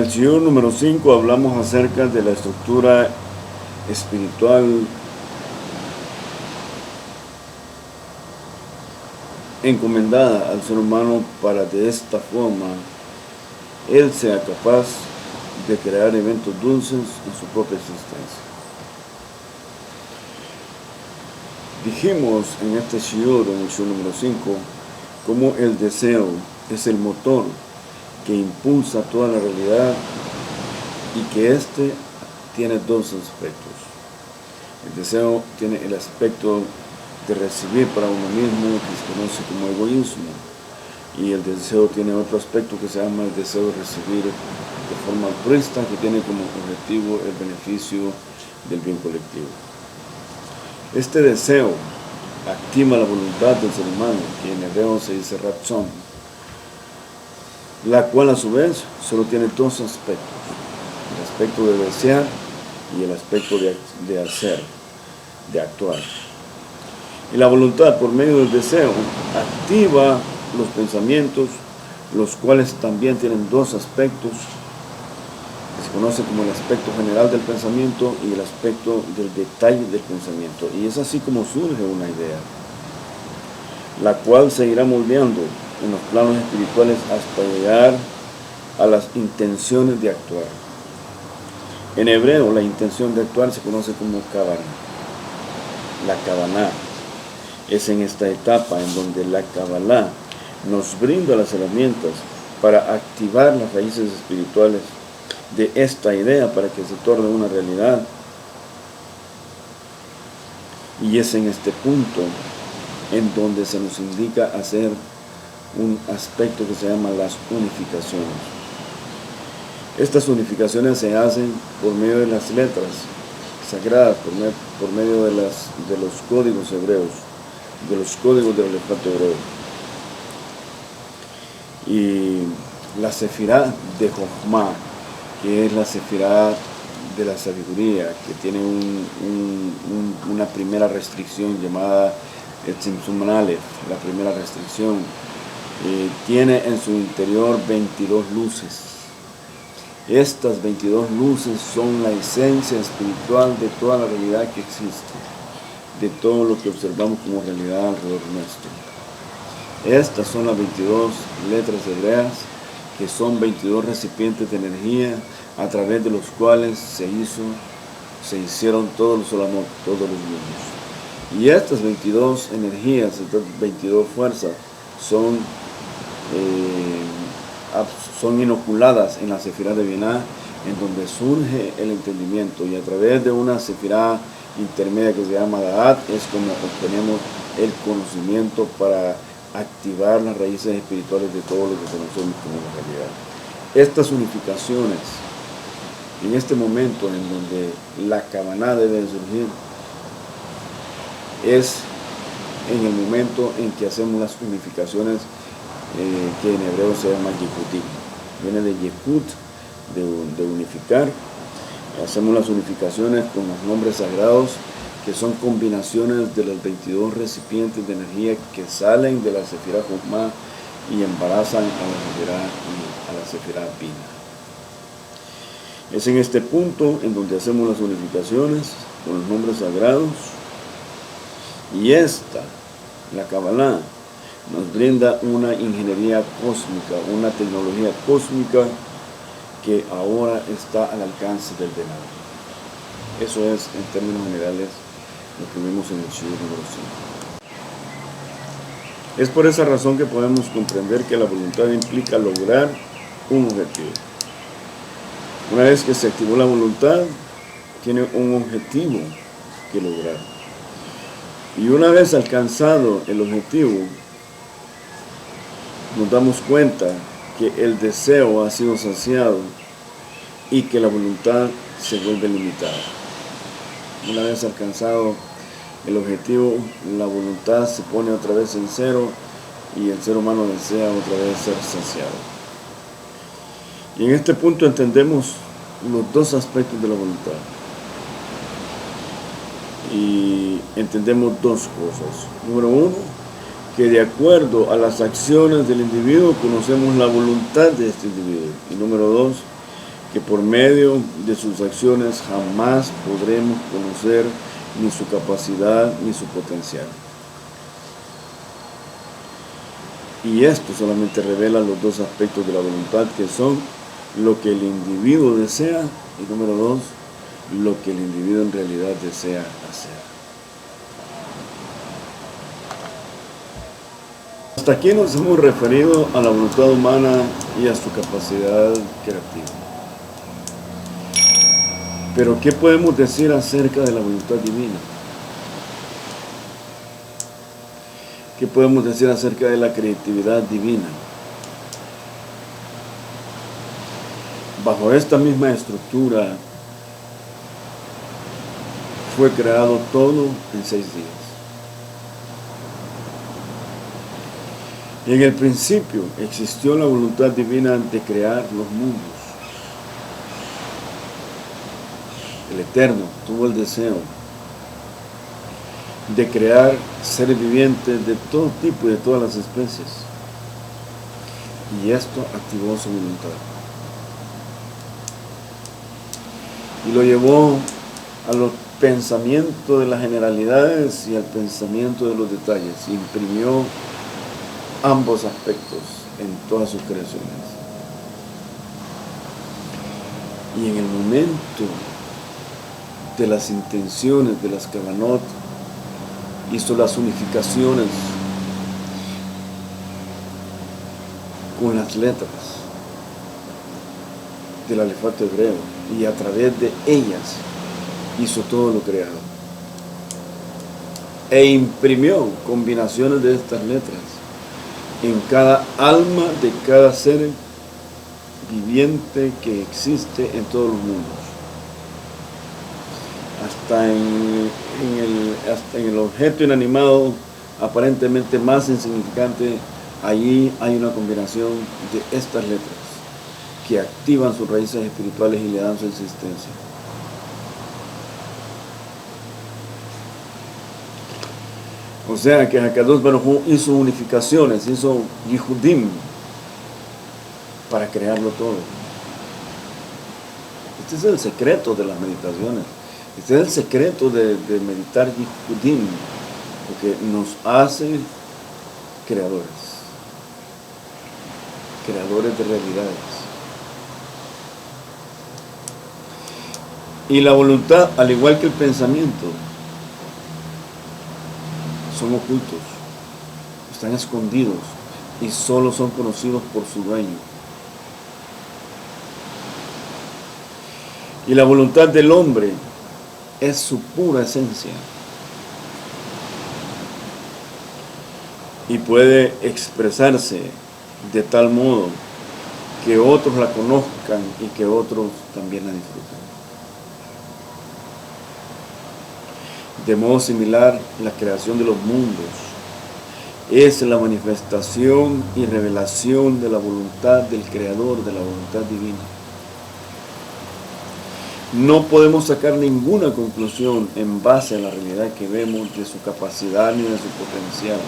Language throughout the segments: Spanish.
el shiur número 5 hablamos acerca de la estructura espiritual encomendada al ser humano para de esta forma él sea capaz de crear eventos dulces en su propia existencia. Dijimos en este shiur, en el shiur número 5, cómo el deseo es el motor que impulsa toda la realidad y que éste tiene dos aspectos. El deseo tiene el aspecto de recibir para uno mismo, que se conoce como egoísmo, y el deseo tiene otro aspecto que se llama el deseo de recibir de forma altruista, que tiene como objetivo el beneficio del bien colectivo. Este deseo activa la voluntad del ser humano, que en hebreo se dice ratzón, la cual a su vez solo tiene dos aspectos: el aspecto de desear y el aspecto de hacer, de actuar. Y la voluntad, por medio del deseo, activa los pensamientos, los cuales también tienen dos aspectos, que se conoce como el aspecto general del pensamiento y el aspecto del detalle del pensamiento. Y es así como surge una idea, la cual se irá moldeando en los planos espirituales hasta llegar a las intenciones de actuar. En hebreo, la intención de actuar se conoce como kavaná. La kavaná es en esta etapa en donde la Kabbalah nos brinda las herramientas para activar las raíces espirituales de esta idea para que se torne una realidad. Y es en este punto en donde se nos indica hacer un aspecto que se llama las unificaciones. Estas unificaciones se hacen por medio de las letras sagradas, por medio de los códigos hebreos, de los códigos del alefato hebreo. Y la sefirá de Jochma, que es la sefirá de la sabiduría, que tiene una primera restricción llamada el Tzimtzum Aleph, la primera restricción, tiene en su interior 22 luces. Estas 22 luces son la esencia espiritual de toda la realidad que existe, de todo lo que observamos como realidad alrededor nuestro. Estas son las 22 letras hebreas, que son 22 recipientes de energía a través de los cuales se hicieron todos los olamot, todos los mundos. Y estas 22 energías, estas 22 fuerzas son inoculadas en la sefirá de Binah, en donde surge el entendimiento, y a través de una sefirá intermedia que se llama Da'at es como obtenemos el conocimiento para activar las raíces espirituales de todo lo que conocemos como la realidad. Estas unificaciones, en este momento en donde la Kavaná debe surgir, es en el momento en que hacemos las unificaciones que en hebreo se llama Yehudim. Viene de Yehud, de unificar. Hacemos las unificaciones con los nombres sagrados, que son combinaciones de los 22 recipientes de energía que salen de la sefirá Jochma y embarazan a la sefirá Binah. Es en este punto en donde hacemos las unificaciones con los nombres sagrados, y la Kabbalah, nos brinda una ingeniería cósmica, una tecnología cósmica que ahora está al alcance del venado. Eso es, en términos generales, lo que vimos en el shiur número 5. Es por esa razón que podemos comprender que la voluntad implica lograr un objetivo. Una vez que se activó la voluntad, tiene un objetivo que lograr. Y una vez alcanzado el objetivo, nos damos cuenta que el deseo ha sido saciado y que la voluntad se vuelve limitada. Una vez alcanzado el objetivo, la voluntad se pone otra vez en cero y el ser humano desea otra vez ser saciado. Y en este punto entendemos los dos aspectos de la voluntad. Y entendemos dos cosas. Número uno, que de acuerdo a las acciones del individuo conocemos la voluntad de este individuo. Y número dos, que por medio de sus acciones jamás podremos conocer ni su capacidad ni su potencial. Y esto solamente revela los dos aspectos de la voluntad, que son lo que el individuo desea y número dos, lo que el individuo en realidad desea hacer. Hasta aquí nos hemos referido a la voluntad humana y a su capacidad creativa. Pero ¿qué podemos decir acerca de la voluntad divina? ¿Qué podemos decir acerca de la creatividad divina? Bajo esta misma estructura fue creado todo en 6 días. Y en el principio existió la voluntad divina de crear los mundos. El Eterno tuvo el deseo de crear seres vivientes de todo tipo y de todas las especies. Y esto activó su voluntad. Y lo llevó a los pensamientos de las generalidades y al pensamiento de los detalles. Imprimió ambos aspectos en todas sus creaciones. Y en el momento de las intenciones de las Kavanot, hizo las unificaciones con las letras del alefato hebreo, y a través de ellas hizo todo lo creado. E imprimió combinaciones de estas letras en cada alma de cada ser viviente que existe en todos los mundos. Hasta en el objeto inanimado aparentemente más insignificante, allí hay una combinación de estas letras que activan sus raíces espirituales y le dan su existencia. O sea que Hakadosh Baruj Hu hizo unificaciones, hizo Yihudim para crearlo todo. Este es el secreto de las meditaciones. Este es el secreto de meditar Yihudim, porque nos hace creadores de realidades. Y la voluntad, al igual que el pensamiento, son ocultos, están escondidos y solo son conocidos por su dueño. Y la voluntad del hombre es su pura esencia y puede expresarse de tal modo que otros la conozcan y que otros también la disfruten. De modo similar, la creación de los mundos es la manifestación y revelación de la voluntad del Creador, de la voluntad divina. No podemos sacar ninguna conclusión en base a la realidad que vemos de su capacidad ni de su potencial.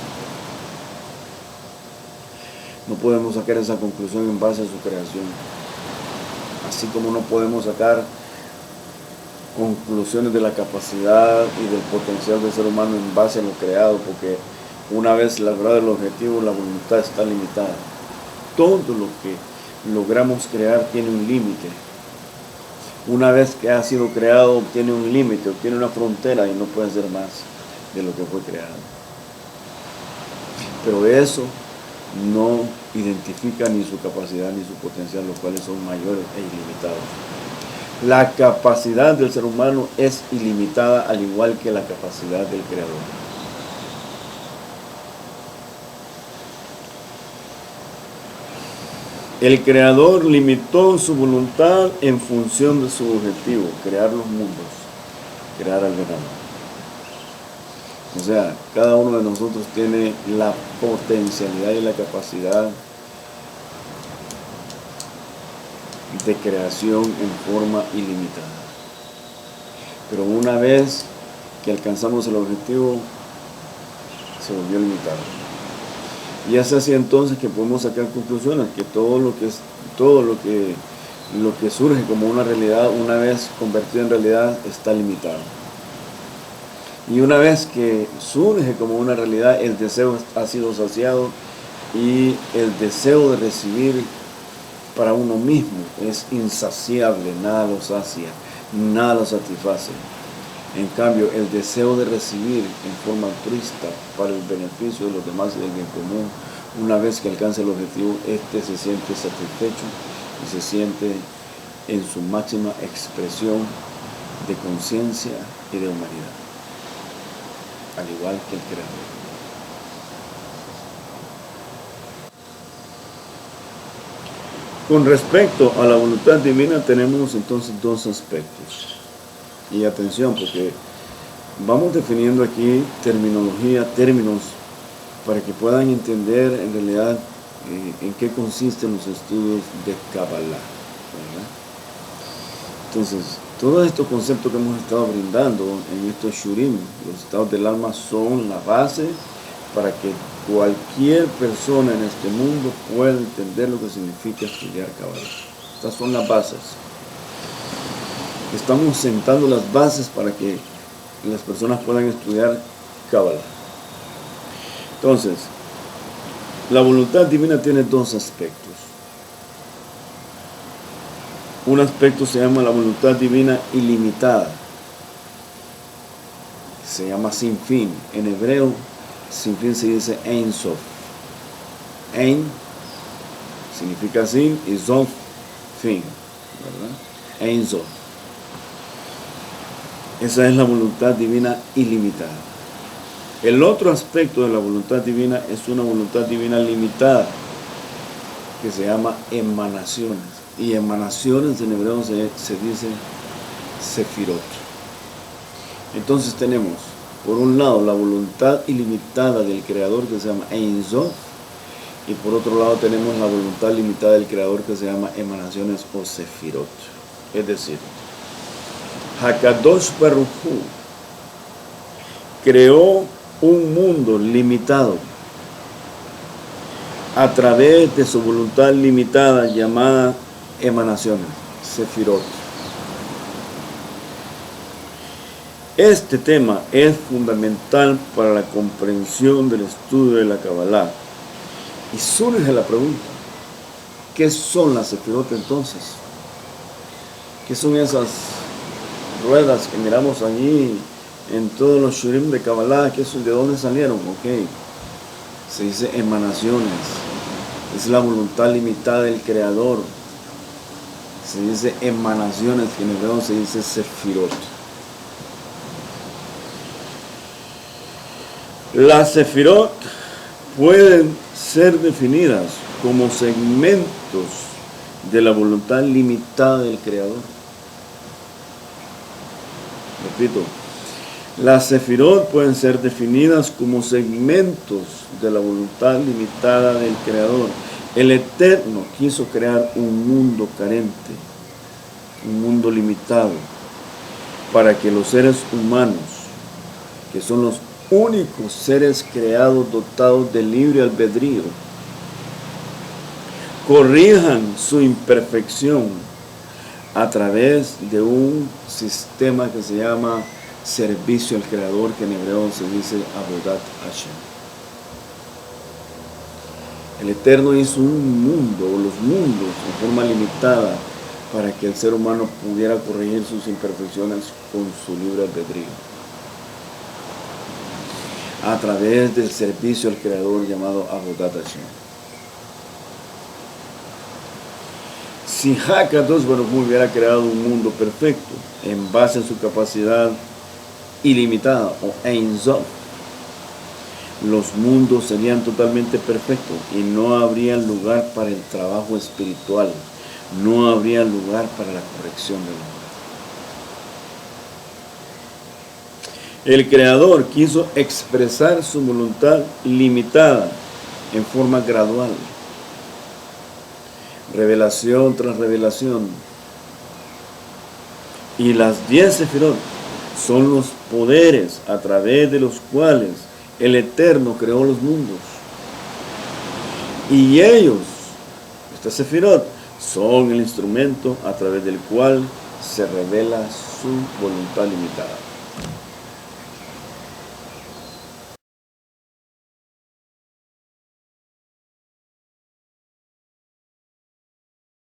No podemos sacar esa conclusión en base a su creación. Así como no podemos sacar conclusiones de la capacidad y del potencial del ser humano en base a lo creado, porque una vez logrado el objetivo, la voluntad está limitada. Todo lo que logramos crear tiene un límite. Una vez que ha sido creado, tiene un límite, tiene una frontera y no puede ser más de lo que fue creado. Pero eso no identifica ni su capacidad ni su potencial, los cuales son mayores e ilimitados. La capacidad del ser humano es ilimitada, al igual que la capacidad del Creador. El Creador limitó su voluntad en función de su objetivo, crear los mundos, crear al verano. O sea, cada uno de nosotros tiene la potencialidad y la capacidad de creación en forma ilimitada. Pero una vez que alcanzamos el objetivo, se volvió limitado. Y es así entonces que podemos sacar conclusiones, que todo lo que lo que surge como una realidad, una vez convertido en realidad, está limitado. Y una vez que surge como una realidad, el deseo ha sido saciado y el deseo de recibir para uno mismo es insaciable, nada lo sacia, nada lo satisface. En cambio, el deseo de recibir en forma altruista para el beneficio de los demás y del bien común, una vez que alcanza el objetivo, se siente satisfecho y se siente en su máxima expresión de conciencia y de humanidad, al igual que el Creador. Con respecto a la voluntad divina tenemos entonces dos aspectos. Y atención, porque vamos definiendo aquí terminología, términos, para que puedan entender en realidad en qué consisten los estudios de Kabbalah, ¿verdad? Entonces, todos estos conceptos que hemos estado brindando en estos shurim, los estados del alma, son la base para que cualquier persona en este mundo pueda entender lo que significa estudiar Kabbalah. Estas son las bases. Estamos sentando las bases para que las personas puedan estudiar Kabbalah. Entonces, la voluntad divina tiene dos aspectos. Un aspecto se llama la voluntad divina ilimitada. Se llama sin fin. En hebreo, sin fin se dice Ein Sof. Ein significa sin y Sof, fin, ¿verdad? Ein Sof. Esa es la voluntad divina ilimitada. El otro aspecto de la voluntad divina es una voluntad divina limitada, que se llama emanaciones. Y emanaciones en hebreo se dice sefirot. Entonces tenemos, por un lado, la voluntad ilimitada del Creador, que se llama Ein Sof, y por otro lado tenemos la voluntad limitada del Creador, que se llama emanaciones o sefirot. Es decir, Hakadosh Baruj Hu creó un mundo limitado a través de su voluntad limitada llamada emanaciones, sefirot. Este tema es fundamental para la comprensión del estudio de la Kabbalah. Y surge la pregunta, ¿qué son las sefirot entonces? ¿Qué son esas ruedas que miramos allí en todos los shurim de Kabbalah? ¿De dónde salieron? Ok, se dice emanaciones, es la voluntad limitada del Creador. Se dice emanaciones, que en hebreo se dice sefirot. Las sefirot pueden ser definidas como segmentos de la voluntad limitada del Creador. Repito, las sefirot pueden ser definidas como segmentos de la voluntad limitada del Creador. El Eterno quiso crear un mundo carente, un mundo limitado, para que los seres humanos, que son los únicos seres creados dotados de libre albedrío, corrijan su imperfección a través de un sistema que se llama servicio al Creador, que en hebreo se dice Avodat Hashem. El Eterno hizo un mundo, o los mundos, en forma limitada, para que el ser humano pudiera corregir sus imperfecciones con su libre albedrío, a través del servicio al Creador llamado Avodat Hashem. Si Hakadosh Baruj Hu hubiera creado un mundo perfecto en base a su capacidad ilimitada o Ein Sof, los mundos serían totalmente perfectos y no habría lugar para el trabajo espiritual, no habría lugar para la corrección del hombre. El Creador quiso expresar su voluntad limitada en forma gradual, revelación tras revelación. Y las 10 sefirot son los poderes a través de los cuales el Eterno creó los mundos. Y ellos, estas sefirot, son el instrumento a través del cual se revela su voluntad limitada.